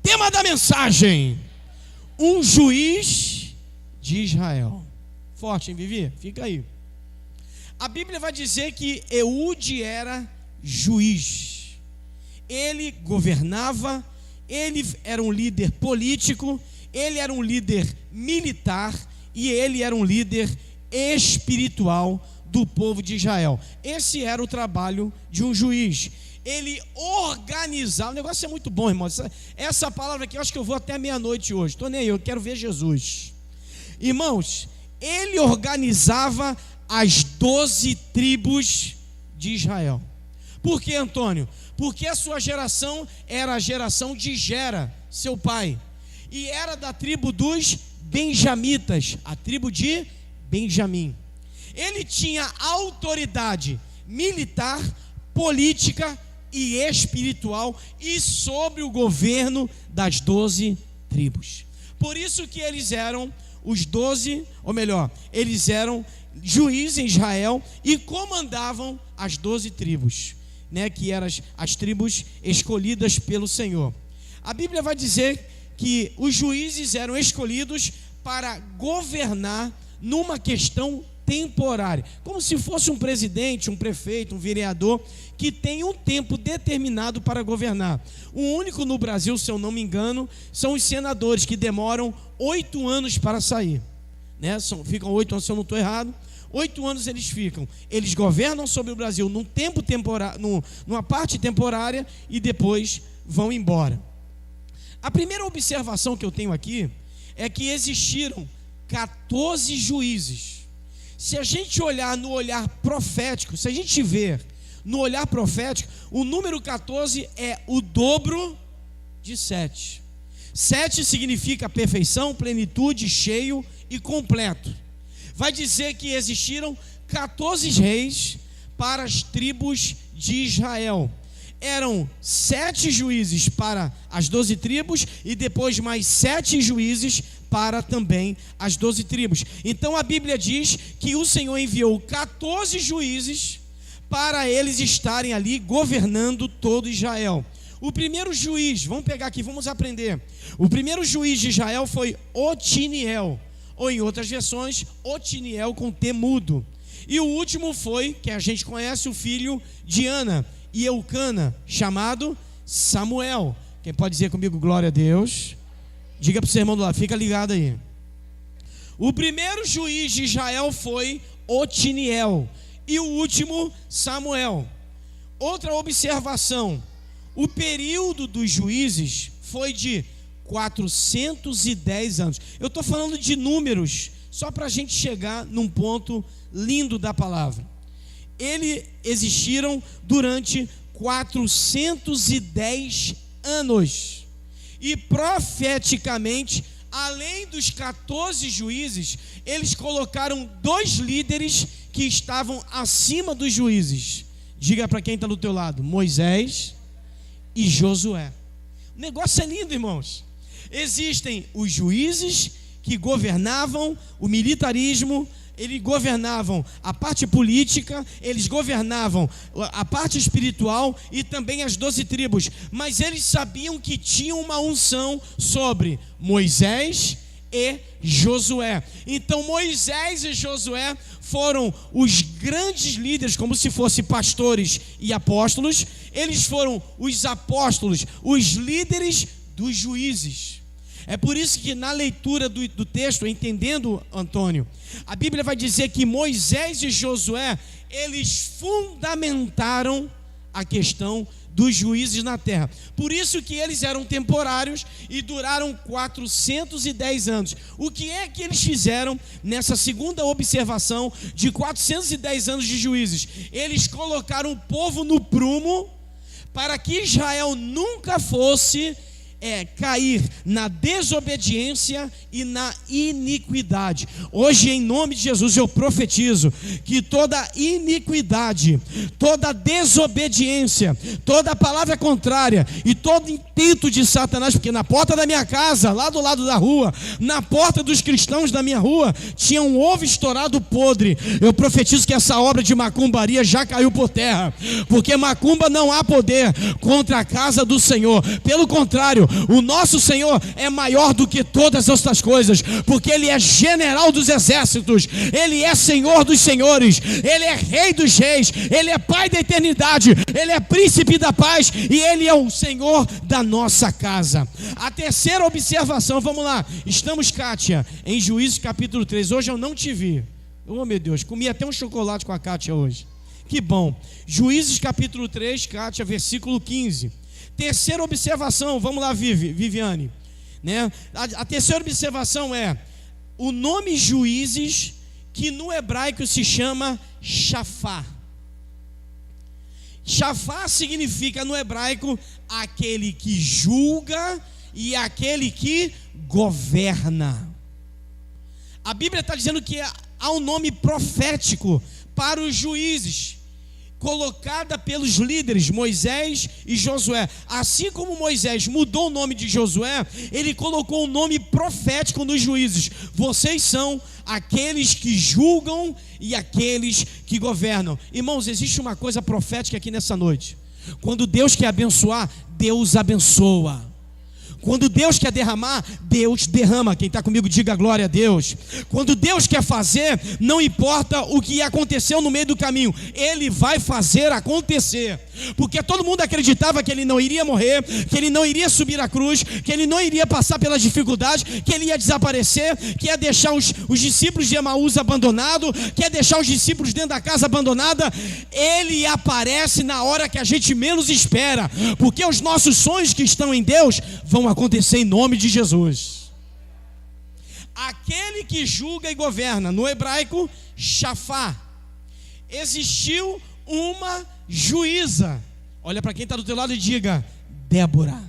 Tema da mensagem: um juiz de Israel. Forte, hein, Vivi? Fica aí. A Bíblia vai dizer que Eude era juiz. Ele governava, ele era um líder político, ele era um líder militar e ele era um líder espiritual do povo de Israel. Esse era o trabalho de um juiz. Ele organizava. O negócio é muito bom, irmãos. Essa palavra aqui, eu acho que eu vou até meia-noite hoje. Estou nem aí, eu quero ver Jesus. Irmãos, ele organizava as 12 tribos de Israel. Por que, Antônio? Porque a sua geração era a geração de Gera, seu pai, e era da tribo dos benjamitas, a tribo de Benjamim. Ele tinha autoridade militar, política e espiritual e sobre o governo das 12 tribos. Por isso que eles eram os 12, ou melhor, eles eram juízes em Israel e comandavam as 12 tribos, né, que eram as tribos escolhidas pelo Senhor. A Bíblia vai dizer que os juízes eram escolhidos para governar numa questão temporária, como se fosse um presidente, um prefeito, um vereador que tem um tempo determinado para governar. O único no Brasil, se eu não me engano, são os senadores, que demoram 8 anos para sair, né? Ficam 8 anos, se eu não estou errado. 8 anos eles ficam. Eles governam sobre o Brasil num tempo temporário, numa parte temporária, e depois vão embora. A primeira observação que eu tenho aqui é que existiram 14 juízes. Se a gente olhar no olhar profético, se a gente ver no olhar profético, o número 14 é o dobro de 7. 7 significa perfeição, plenitude, cheio e completo. Vai dizer que existiram 14 reis para as tribos de Israel. Eram 7 juízes para as 12 tribos e depois mais 7 juízes para também as 12 tribos. Então a Bíblia diz que o Senhor enviou 14 juízes para eles estarem ali governando todo Israel. O primeiro juiz, vamos pegar aqui, vamos aprender. O primeiro juiz de Israel foi Otiniel, ou em outras versões, Otiniel com T mudo. E o último foi, que a gente conhece, o filho de Ana e Eucana, chamado Samuel. Quem pode dizer comigo glória a Deus? Diga para o seu irmão do lado, fica ligado aí. O primeiro juiz de Israel foi Otiniel e o último Samuel. Outra observação: o período dos juízes foi de 410 anos. Eu estou falando de números só para a gente chegar num ponto lindo da palavra. Eles existiram durante 410 anos. E profeticamente, além dos 14 juízes, eles colocaram 2 líderes que estavam acima dos juízes. Diga para quem está do teu lado: Moisés e Josué. O negócio é lindo, irmãos. Existem os juízes que governavam o militarismo, eles governavam a parte política, eles governavam a parte espiritual e também as 12 tribos, mas eles sabiam que tinham uma unção sobre Moisés e Josué. Então Moisés e Josué foram os grandes líderes, como se fossem pastores e apóstolos. Eles foram os apóstolos, os líderes dos juízes. É por isso que na leitura do texto, entendendo, Antônio, a Bíblia vai dizer que Moisés e Josué, eles fundamentaram a questão dos juízes na terra. Por isso que eles eram temporários e duraram 410 anos. O que é que eles fizeram nessa segunda observação de 410 anos de juízes? Eles colocaram o povo no prumo para que Israel nunca fosse cair na desobediência e na iniquidade. Hoje, em nome de Jesus, eu profetizo que toda iniquidade, toda desobediência, toda palavra contrária e todo intento de Satanás, porque na porta da minha casa, lá do lado da rua, na porta dos cristãos da minha rua, tinha um ovo estourado podre. Eu profetizo que essa obra de macumbaria já caiu por terra, porque macumba não há poder contra a casa do Senhor. Pelo contrário, o nosso Senhor é maior do que todas estas coisas, porque Ele é general dos exércitos, Ele é Senhor dos senhores, Ele é Rei dos reis, Ele é Pai da eternidade, Ele é Príncipe da paz e Ele é o Senhor da nossa casa. A terceira observação, vamos lá, estamos, Kátia, em Juízes capítulo 3, hoje eu não te vi, oh meu Deus, comi até um chocolate com a Kátia hoje, que bom. Juízes capítulo 3, Kátia, versículo 15. Terceira observação, vamos lá, Viviane, né? A terceira observação é o nome Juízes, que no hebraico se chama Shafá. Shafá significa no hebraico aquele que julga e aquele que governa. A Bíblia está dizendo que há um nome profético para os juízes, colocada pelos líderes Moisés e Josué. Assim como Moisés mudou o nome de Josué, ele colocou um nome profético nos juízes. Vocês são aqueles que julgam e aqueles que governam. Irmãos, existe uma coisa profética aqui nessa noite. Quando Deus quer abençoar, Deus abençoa. Quando Deus quer derramar, Deus derrama. Quem está comigo, diga glória a Deus. Quando Deus quer fazer, não importa o que aconteceu no meio do caminho, Ele vai fazer acontecer. Porque todo mundo acreditava que Ele não iria morrer, que Ele não iria subir a cruz, que Ele não iria passar pelas dificuldades, que Ele ia desaparecer, que ia deixar os discípulos de Emaús abandonados, que ia deixar os discípulos dentro da casa abandonada. Ele aparece na hora que a gente menos espera, porque os nossos sonhos que estão em Deus vão acontecer em nome de Jesus. Aquele que julga e governa, no hebraico, Shafá. Existiu uma juíza. Olha para quem está do teu lado e diga: Débora.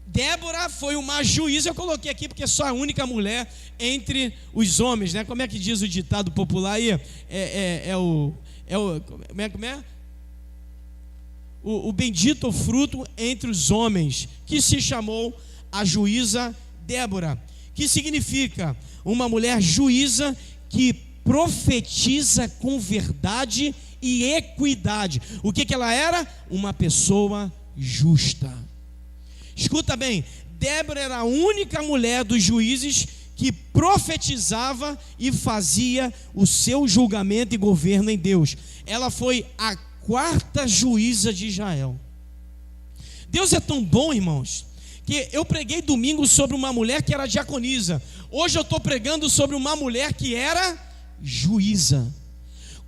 Débora foi uma juíza. Eu coloquei aqui porque só a única mulher entre os homens, né? Como é que diz o ditado popular aí? Como é? O bendito fruto entre os homens, que se chamou a juíza Débora, que significa uma mulher juíza que profetiza com verdade e equidade. O que ela era? Uma pessoa justa. Escuta bem, Débora era a única mulher dos juízes que profetizava e fazia o seu julgamento e governo em Deus. Ela foi a quarta juíza de Israel. Deus é tão bom, irmãos, que eu preguei domingo sobre uma mulher que era diaconisa. Hoje eu estou pregando sobre uma mulher que era juíza.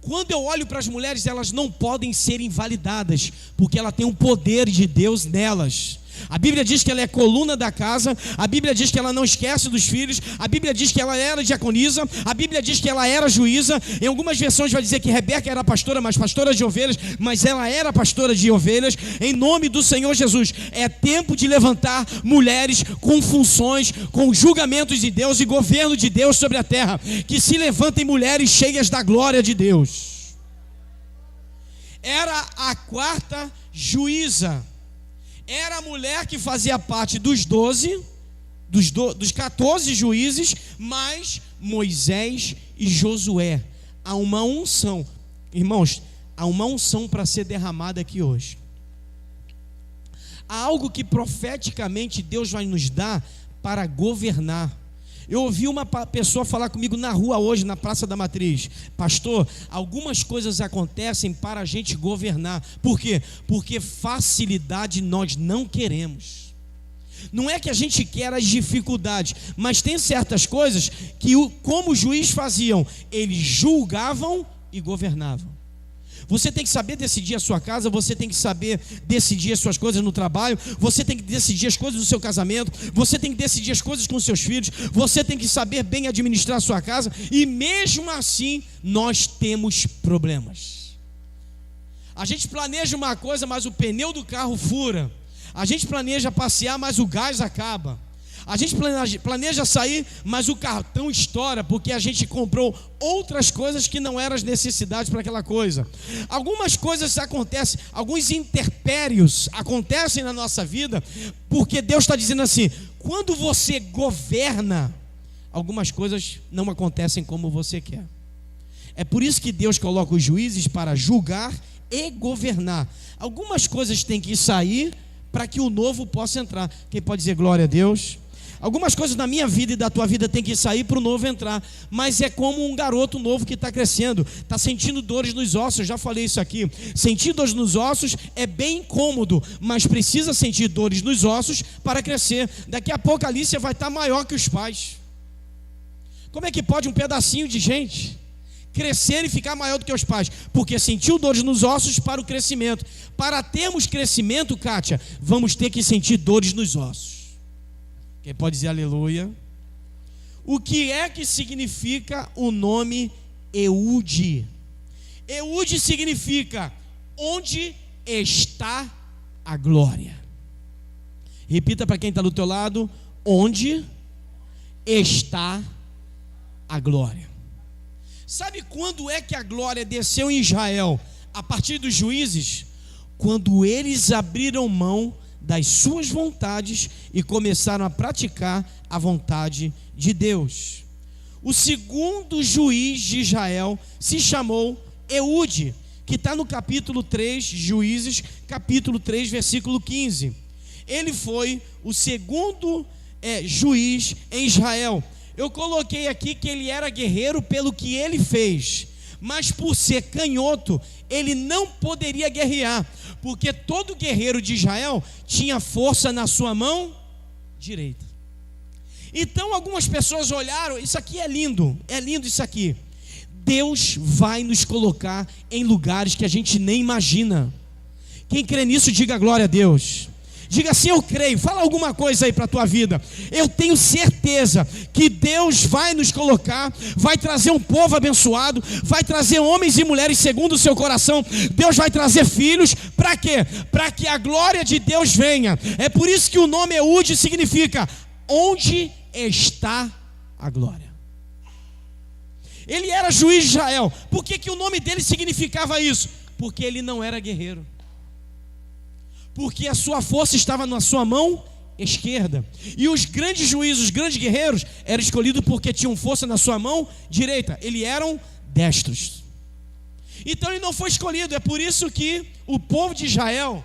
Quando eu olho para as mulheres, elas não podem ser invalidadas, porque ela tem um poder de Deus nelas. A Bíblia diz que ela é coluna da casa, a Bíblia diz que ela não esquece dos filhos, a Bíblia diz que ela era diaconisa, a Bíblia diz que ela era juíza. Em algumas versões vai dizer que Rebeca era pastora, mas pastora de ovelhas, mas ela era pastora de ovelhas. Em nome do Senhor Jesus, é tempo de levantar mulheres com funções, com julgamentos de Deus e governo de Deus sobre a terra, que se levantem mulheres cheias da glória de Deus. Era a quarta juíza. Era a mulher que fazia parte dos 14 juízes, mais Moisés e Josué. Há uma unção, irmãos, há uma unção para ser derramada aqui hoje. Há algo que profeticamente Deus vai nos dar para governar. Eu ouvi uma pessoa falar comigo na rua hoje, na Praça da Matriz: pastor, algumas coisas acontecem para a gente governar. Por quê? Porque facilidade nós não queremos. Não é que a gente quer as dificuldades, mas tem certas coisas que, como os juízes faziam, eles julgavam e governavam. Você tem que saber decidir a sua casa, você tem que saber decidir as suas coisas no trabalho, você tem que decidir as coisas do seu casamento, você tem que decidir as coisas com os seus filhos, você tem que saber bem administrar a sua casa, e mesmo assim nós temos problemas. A gente planeja uma coisa, mas o pneu do carro fura. A gente planeja passear, mas o gás acaba. A gente planeja sair, mas o cartão estoura, porque a gente comprou outras coisas que não eram as necessidades para aquela coisa. Algumas coisas acontecem, alguns intempéries acontecem na nossa vida, porque Deus está dizendo assim: quando você governa, algumas coisas não acontecem como você quer. É por isso que Deus coloca os juízes para julgar e governar. Algumas coisas têm que sair para que o novo possa entrar. Quem pode dizer glória a Deus? Algumas coisas da minha vida e da tua vida tem que sair para o novo entrar, mas é como um garoto novo que está crescendo, está sentindo dores nos ossos. Eu já falei isso aqui. Sentir dores nos ossos é bem incômodo, mas precisa sentir dores nos ossos para crescer. Daqui a pouco a Alicia vai estar maior que os pais. Como é que pode um pedacinho de gente crescer e ficar maior do que os pais? Porque sentiu dores nos ossos para o crescimento. Para termos crescimento, Kátia, vamos ter que sentir dores nos ossos. Quem pode dizer aleluia? O que é que significa o nome Eude? Eude significa onde está a glória. Repita para quem está do teu lado: onde está a glória. Sabe quando é que a glória desceu em Israel? A partir dos juízes, quando eles abriram mão das suas vontades e começaram a praticar a vontade de Deus. O segundo juiz de Israel se chamou Eude, que está no capítulo 3, Juízes, capítulo 3, versículo 15. Ele foi o segundo juiz em Israel. Eu coloquei aqui que ele era guerreiro pelo que ele fez, mas por ser canhoto, ele não poderia guerrear, porque todo guerreiro de Israel tinha força na sua mão direita. Então algumas pessoas olharam: isso aqui é lindo isso aqui. Deus vai nos colocar em lugares que a gente nem imagina. Quem crê nisso, diga glória a Deus. Diga assim: eu creio. Fala alguma coisa aí para a tua vida. Eu tenho certeza que Deus vai nos colocar, vai trazer um povo abençoado, vai trazer homens e mulheres segundo o seu coração. Deus vai trazer filhos. Para quê? Para que a glória de Deus venha. É por isso que o nome Eude significa onde está a glória. Ele era juiz de Israel. Por que o nome dele significava isso? Porque ele não era guerreiro, porque a sua força estava na sua mão esquerda. E os grandes juízes, os grandes guerreiros, eram escolhidos porque tinham força na sua mão direita. Eles eram destros. Então ele não foi escolhido. É por isso que o povo de Israel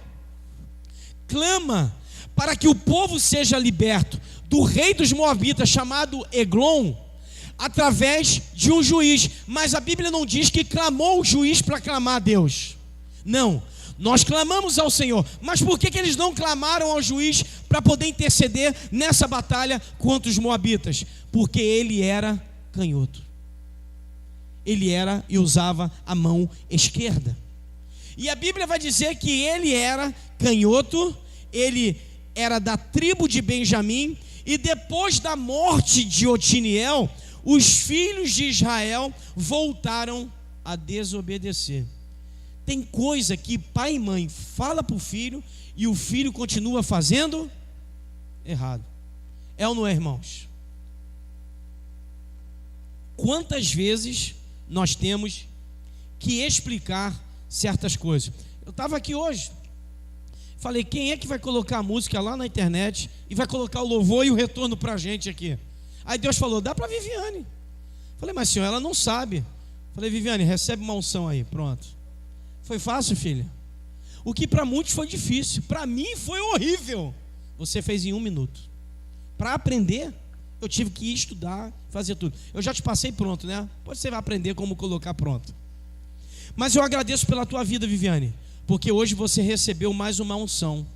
clama para que o povo seja liberto do rei dos Moabitas, chamado Eglon, através de um juiz. Mas a Bíblia não diz que clamou o juiz para clamar a Deus. Não. Nós clamamos ao Senhor, mas por que eles não clamaram ao juiz para poder interceder nessa batalha contra os moabitas? Porque ele era canhoto. Ele era e usava a mão esquerda. E a Bíblia vai dizer que ele era canhoto, ele era da tribo de Benjamim, e depois da morte de Otiniel, os filhos de Israel voltaram a desobedecer. Tem coisa que pai e mãe fala para o filho e o filho continua fazendo errado. É ou não é, irmãos? Quantas vezes nós temos que explicar certas coisas? Eu estava aqui hoje, falei: quem é que vai colocar a música lá na internet e vai colocar o louvor e o retorno para a gente aqui? Aí Deus falou: dá para a Viviane. Falei: mas senhor, ela não sabe. Falei: Viviane, recebe uma unção aí, pronto. Foi fácil, filha? O que para muitos foi difícil, para mim foi horrível. Você fez em 1 minuto. Para aprender, eu tive que estudar, fazer tudo. Eu já te passei pronto, né? Depois você vai aprender como colocar pronto. Mas eu agradeço pela tua vida, Viviane, porque hoje você recebeu mais uma unção.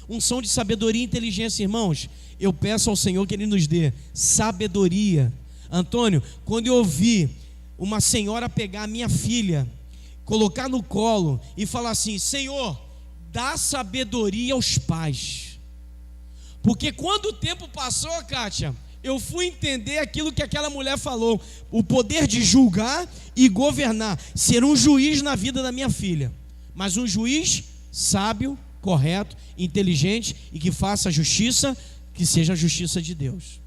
Unção de sabedoria e inteligência, irmãos. Eu peço ao Senhor que Ele nos dê sabedoria. Antônio, quando eu ouvi uma senhora pegar a minha filha, colocar no colo e falar assim: Senhor, dá sabedoria aos pais. Porque quando o tempo passou, Kátia, eu fui entender aquilo que aquela mulher falou: o poder de julgar e governar, ser um juiz na vida da minha filha, mas um juiz sábio, correto, inteligente e que faça a justiça, que seja a justiça de Deus.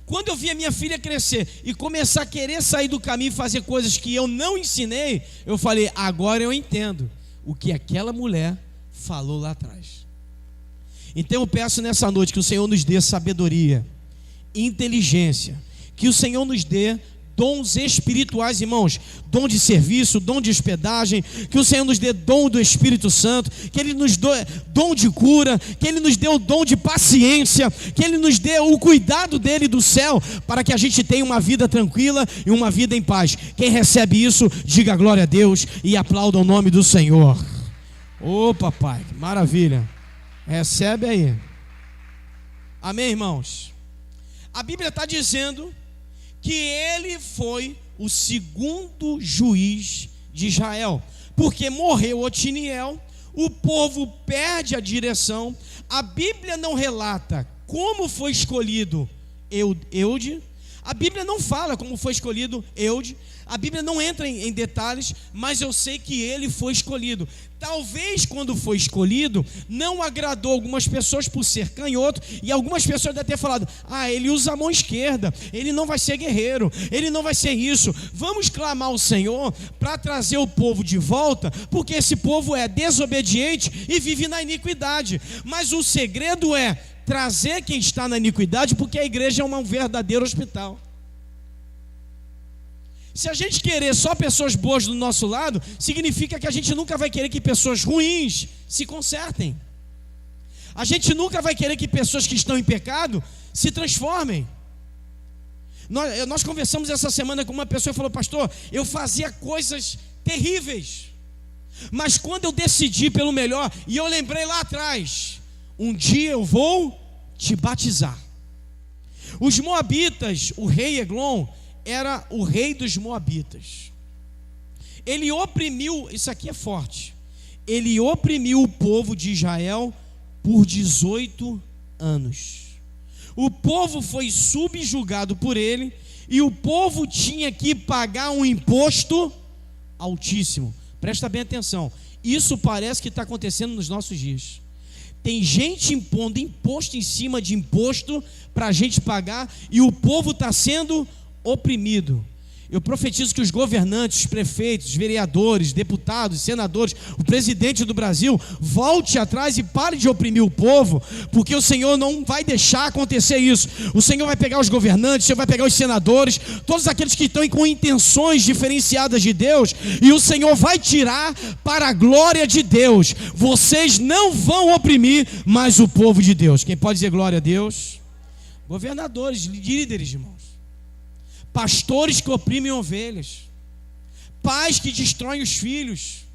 Quando eu vi a minha filha crescer e começar a querer sair do caminho e fazer coisas que eu não ensinei, eu falei: agora eu entendo o que aquela mulher falou lá atrás. Então eu peço nessa noite que o Senhor nos dê sabedoria, inteligência, que o Senhor nos dê dons espirituais, irmãos, dom de serviço, dom de hospedagem, que o Senhor nos dê dom do Espírito Santo, que Ele nos dê dom de cura, que Ele nos dê o dom de paciência, que Ele nos dê o cuidado dEle do céu, para que a gente tenha uma vida tranquila e uma vida em paz. Quem recebe isso, diga glória a Deus e aplauda o nome do Senhor. Ô papai, que maravilha, recebe aí. Amém, irmãos? A Bíblia está dizendo que ele foi o segundo juiz de Israel, porque morreu Otiniel, o povo perde a direção. A Bíblia não relata como foi escolhido Eude, a Bíblia não fala como foi escolhido Eude, a Bíblia não entra em detalhes, mas eu sei que ele foi escolhido. Talvez quando foi escolhido, não agradou algumas pessoas por ser canhoto, e algumas pessoas devem ter falado: ele usa a mão esquerda, ele não vai ser guerreiro, ele não vai ser isso. Vamos clamar ao Senhor para trazer o povo de volta, porque esse povo é desobediente e vive na iniquidade. Mas o segredo é trazer quem está na iniquidade, porque a igreja é um verdadeiro hospital. Se a gente querer só pessoas boas do nosso lado, significa que a gente nunca vai querer que pessoas ruins se consertem. A gente nunca vai querer que pessoas que estão em pecado se transformem. Nós conversamos essa semana com uma pessoa e falou: pastor, eu fazia coisas terríveis, mas quando eu decidi pelo melhor, e eu lembrei lá atrás, um dia eu vou te batizar. Os moabitas, o rei Eglon era o rei dos moabitas. Ele oprimiu, isso aqui é forte, ele oprimiu o povo de Israel por 18 anos. O povo foi subjugado por ele, e o povo tinha que pagar um imposto altíssimo. Presta bem atenção, isso parece que está acontecendo nos nossos dias. Tem gente impondo imposto em cima de imposto para a gente pagar, e o povo está sendo oprimido. Eu profetizo que os governantes, os prefeitos, os vereadores, deputados, senadores, o presidente do Brasil volte atrás e pare de oprimir o povo, porque o Senhor não vai deixar acontecer isso. O Senhor vai pegar os governantes, o Senhor vai pegar os senadores, todos aqueles que estão com intenções diferenciadas de Deus, e o Senhor vai tirar para a glória de Deus. Vocês não vão oprimir mais o povo de Deus. Quem pode dizer glória a Deus? Governadores, líderes, irmãos. Pastores que oprimem ovelhas, pais que destroem os filhos,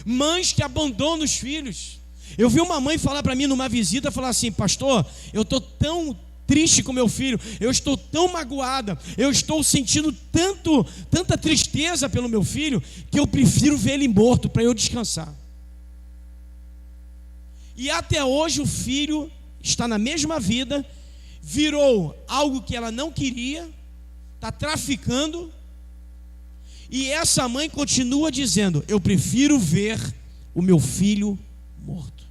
mães que abandonam os filhos. Eu vi uma mãe falar para mim numa visita, falar assim: pastor, eu estou tão triste com meu filho, eu estou tão magoada, eu estou sentindo tanta tristeza pelo meu filho, que eu prefiro ver ele morto para eu descansar. E até hoje o filho está na mesma vida, virou algo que ela não queria, está traficando, e essa mãe continua dizendo: eu prefiro ver o meu filho morto.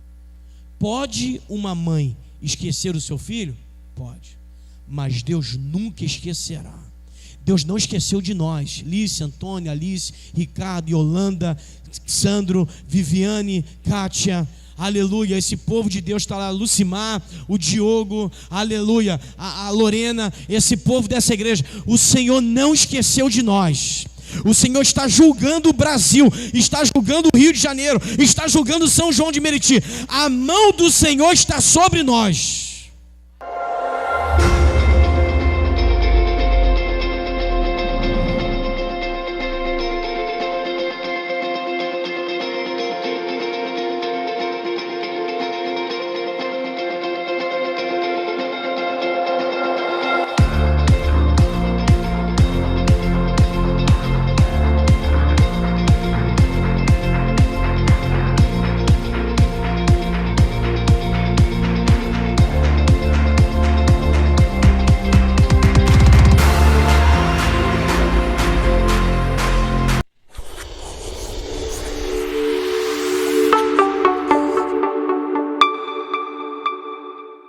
Pode uma mãe esquecer o seu filho? Pode, mas Deus nunca esquecerá. Deus não esqueceu de nós. Lícia, Antônia, Alice, Ricardo, Yolanda, Sandro, Viviane, Kátia, aleluia, esse povo de Deus está lá, Lucimar, o Diogo, aleluia, a Lorena, esse povo dessa igreja. O Senhor não esqueceu de nós. O Senhor está julgando o Brasil, está julgando o Rio de Janeiro, está julgando São João de Meriti. A mão do Senhor está sobre nós.